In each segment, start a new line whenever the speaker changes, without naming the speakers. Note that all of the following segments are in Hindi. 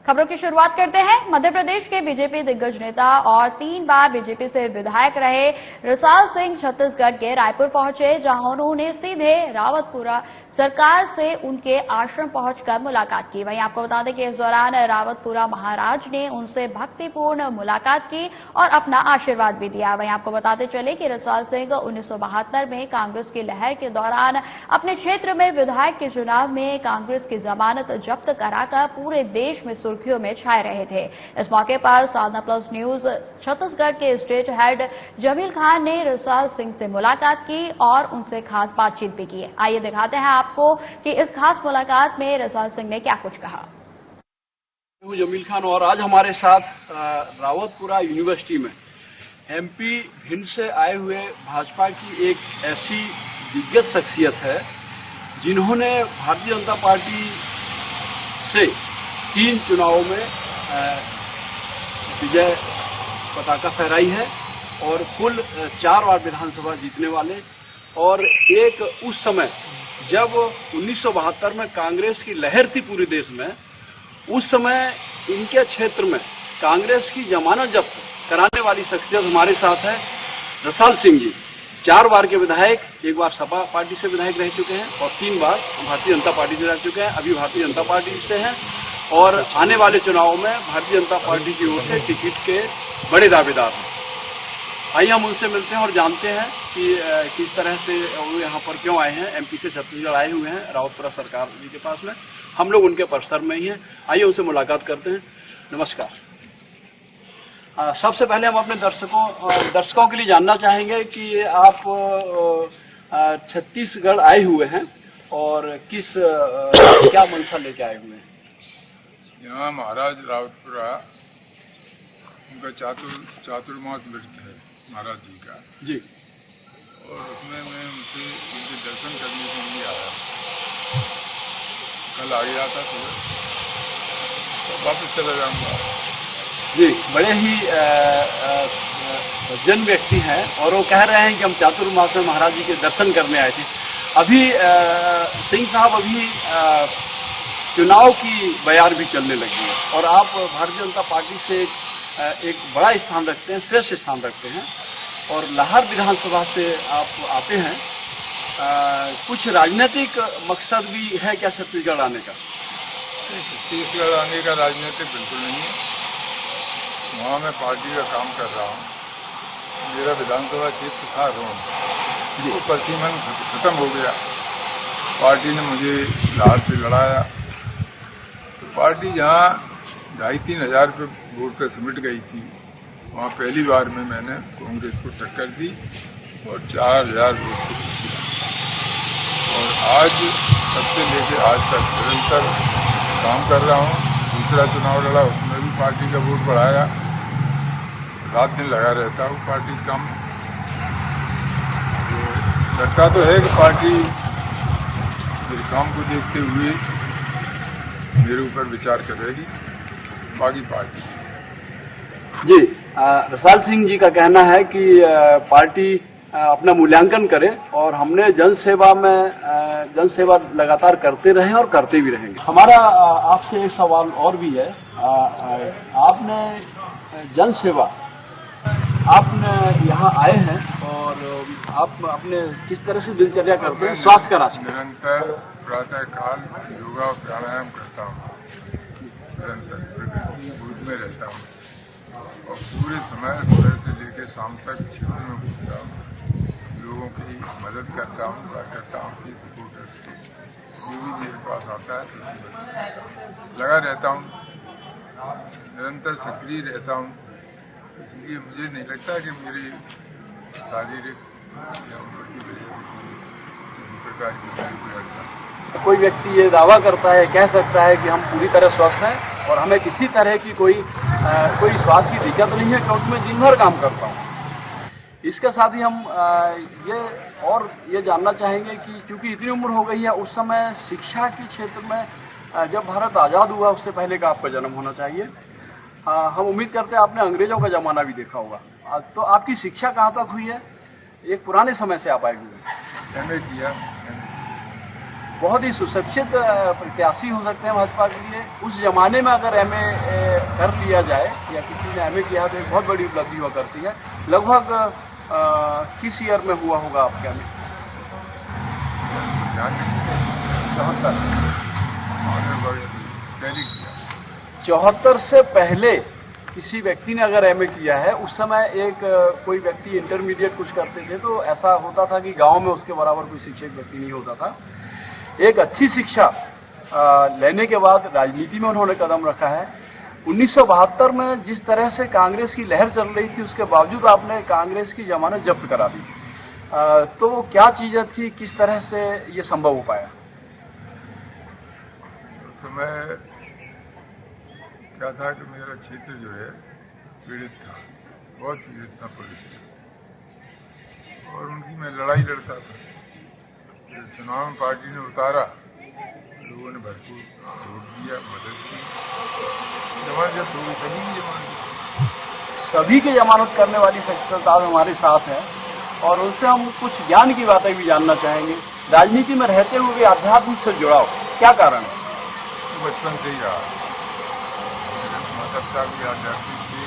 खबरों की शुरुआत करते हैं। मध्य प्रदेश के बीजेपी दिग्गज नेता और 3 बार बीजेपी से विधायक रहे रसाल सिंह छत्तीसगढ़ के रायपुर पहुंचे, जहां उन्होंने सीधे रावतपुरा सरकार से उनके आश्रम पहुंचकर मुलाकात की। वहीं आपको बता दें कि इस दौरान रावतपुरा महाराज ने उनसे भक्तिपूर्ण मुलाकात की और अपना आशीर्वाद भी दिया। वहीं आपको बताते चले कि रसाल सिंह 1972 में कांग्रेस की लहर के दौरान अपने क्षेत्र में विधायक के चुनाव में कांग्रेस की जमानत जब्त कराकर पूरे देश में सुर्खियों में छाए रहे थे। इस मौके पर साधना प्लस न्यूज छत्तीसगढ़ के स्टेट हेड जमील खान ने रसाल सिंह से मुलाकात की और उनसे खास बातचीत भी की। आइए दिखाते हैं आपको कि इस खास मुलाकात में रसाल सिंह ने क्या कुछ कहा।
जमील खान और आज हमारे साथ रावतपुरा यूनिवर्सिटी में एमपी भिंड से आए हुए भाजपा की एक ऐसी दिग्गज शख्सियत है जिन्होंने भारतीय जनता पार्टी से 3 चुनावों में विजय पताका फहराई है और कुल 4 बार विधानसभा जीतने वाले, और एक उस समय जब 1972 में कांग्रेस की लहर थी पूरे देश में, उस समय इनके क्षेत्र में कांग्रेस की जमानत जब्त कराने वाली शख्सियत हमारे साथ है रसाल सिंह जी। 4 बार के विधायक, 1 बार सपा पार्टी से विधायक रह चुके हैं और 3 बार भारतीय जनता पार्टी से रह चुके हैं। अभी भारतीय जनता पार्टी से हैं और आने वाले चुनावों में भारतीय जनता पार्टी की ओर से टिकट के बड़े दावेदार हैं। आइए हम उनसे मिलते हैं और जानते हैं कि किस तरह से वो यहाँ पर क्यों आए हैं। एमपी से छत्तीसगढ़ आए हुए हैं रावतपुरा सरकार जी के पास में, हम लोग उनके परिसर में ही हैं। आइए उनसे मुलाकात करते हैं। नमस्कार। सबसे पहले हम अपने दर्शकों के लिए जानना चाहेंगे कि आप छत्तीसगढ़ आए हुए हैं और क्या मंशा लेके आए हुए हैं?
यहाँ महाराज रावतपुरा उनका चातुर्मास व्रत है महाराज जी का
जी,
और उसमें मैं उनके दर्शन करने के लिए आया। कल आ गया था तो वापस चला जाऊंगा।
जी, बड़े ही सज्जन व्यक्ति हैं और वो कह रहे हैं कि हम चातुर्मास में महाराज जी के दर्शन करने आए थे। अभी सिंह साहब अभी चुनाव की बयार भी चलने लगी है और आप भारतीय जनता पार्टी से एक बड़ा स्थान रखते हैं, श्रेष्ठ स्थान रखते हैं और लाहौर विधानसभा से आप आते हैं। कुछ राजनीतिक मकसद भी है क्या छत्तीसगढ़ आने का?
छत्तीसगढ़ आने का राजनीतिक बिल्कुल नहीं है। वहाँ मैं पार्टी का काम कर रहा हूँ। मेरा विधानसभा क्षेत्र था रोम, वो प्रतिमन खत्म हो गया। पार्टी ने मुझे लाहौर से लड़ाया तो पार्टी जहाँ 2,500-3 हजार पे वोट पे सिमट गई थी, वहाँ पहली बार में मैंने कांग्रेस को टक्कर दी और 4,000 वोट से जीती। और आज तब से लेकर आज तक निरंतर काम कर रहा हूँ। दूसरा चुनाव लड़ा, उसमें भी पार्टी का वोट बढ़ाया। रात दिन लगा रहता हूँ पार्टी काम। तो लगता तो है कि पार्टी मेरे काम को देखते हुए मेरे ऊपर विचार करेगी, बाकी पार्टी।
जी, रसाल सिंह जी का कहना है कि पार्टी अपना मूल्यांकन करे और हमने जनसेवा लगातार करते रहे और करते भी रहेंगे। हमारा आपसे एक सवाल और भी है। आपने जनसेवा, आपने यहाँ आए हैं और आप अपने किस तरह से दिनचर्या करते हैं? स्वास्थ्य का राशि
निरंतर प्रातः काल योगा और प्राणायाम करता हूँ, निरंतर दूध में रहता हूँ और पूरे समय सुबह से लेकर शाम तक क्षेत्र में घूमता हूँ, लोगों की मदद करता हूँ, करता हूँ कि सपोर्टर्स की जो भी मेरे पास आता है लगा रहता हूँ, निरंतर सक्रिय रहता हूँ। इसलिए मुझे नहीं लगता कि मेरी शारीरिक या उम्र की वजह से किसी प्रकार की कोई अड़चन।
कोई व्यक्ति ये दावा करता है, कह सकता है कि हम पूरी तरह स्वस्थ हैं और हमें किसी तरह की कोई स्वास्थ्य की दिक्कत नहीं है क्योंकि मैं दिन भर काम करता हूँ। इसके साथ ही हम ये जानना चाहेंगे कि क्योंकि इतनी उम्र हो गई है, उस समय शिक्षा के क्षेत्र में जब भारत आजाद हुआ उससे पहले का आपका जन्म होना चाहिए। हम उम्मीद करते हैं आपने अंग्रेजों का जमाना भी देखा होगा। तो आपकी शिक्षा कहाँ तक हुई है? एक पुराने समय से आप आए हुए हैं।
एमए किया।
बहुत ही सुशिक्षित प्रत्याशी हो सकते हैं भाजपा के लिए। उस जमाने में अगर एमए कर लिया जाए या किसी ने एमए किया तो एक बहुत बड़ी उपलब्धि हुआ करती है। लगभग किस ईयर में हुआ होगा आपके एमए? 74 से पहले किसी व्यक्ति ने अगर एमए किया है, उस समय एक कोई व्यक्ति इंटरमीडिएट कुछ करते थे तो ऐसा होता था कि गांव में उसके बराबर कोई शिक्षक व्यक्ति नहीं होता था। एक अच्छी शिक्षा लेने के बाद राजनीति में उन्होंने कदम रखा है। 1972 में जिस तरह से कांग्रेस की लहर चल रही थी, उसके बावजूद आपने कांग्रेस की जमानत जब्त करा दी, तो वो क्या चीजें थी, किस तरह से ये संभव हो पाया?
उस समय क्या था कि मेरा क्षेत्र जो है पीड़ित था, बहुत पीड़ित था पुलिस से, और उनकी मैं लड़ाई लड़ता था। चुनाव में पार्टी ने उतारा, लोगों ने भरपूर वोट दिया, मदद की, जमानत जब्त हो गई, सभी की जमानत।
सभी की जमानत करने वाली शख्सियत आज हमारे साथ है और उनसे हम कुछ ज्ञान की बातें भी जानना चाहेंगे। राजनीति में रहते हुए अध्यात्म से जुड़ाव क्या कारण है?
बचपन से ही रहा, माता पिता भी आध्यात्मिक थे,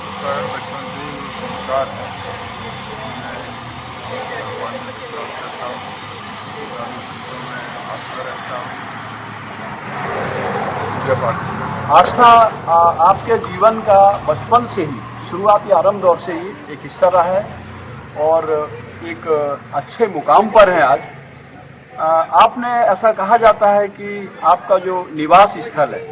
उसका बचपन से ही संस्कार है। भगवान में विश्वास करता हूँ, साधु संतों में आस्था रखता हूँ, पूजा पाठ करता हूँ।
आस्था आपके जीवन का बचपन से ही, शुरुआती आरंभ दौर से ही एक हिस्सा रहा है और एक अच्छे मुकाम पर है आज। आपने ऐसा कहा जाता है कि आपका जो निवास स्थल है,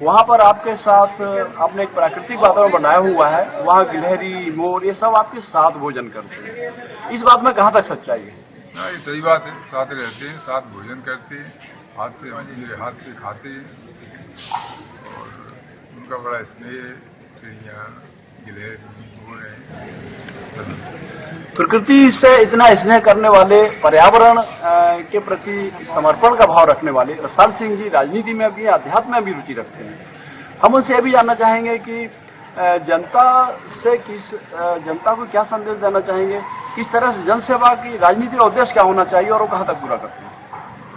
वहां पर आपके साथ आपने एक प्राकृतिक वातावरण बनाया हुआ है, वहां गिलहरी, मोर, ये सब आपके साथ भोजन करते हैं। इस बात में कहां तक सच्चाई है?
हाँ, ये सही बात है। साथ रहते हैं, साथ भोजन करते हैं, हाथ से मेरे हाथ से खाते हैं और उनका बड़ा स्नेह, चिड़िया, गिलहरी, मोर है।
प्रकृति से इतना स्नेह करने वाले, पर्यावरण के प्रति समर्पण का भाव रखने वाले रसाल सिंह जी राजनीति में भी, अध्यात्म में भी रुचि रखते हैं। हम उनसे यह भी जानना चाहेंगे कि जनता को क्या संदेश देना चाहेंगे, किस तरह से जनसेवा की राजनीति का उद्देश्य क्या होना चाहिए और वो कहां तक पूरा करते हैं?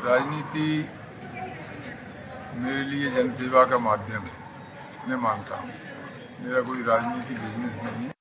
राजनीति मेरे लिए जनसेवा का माध्यम है, मैं मानता हूँ। मेरा कोई राजनीति बिजनेस नहीं है,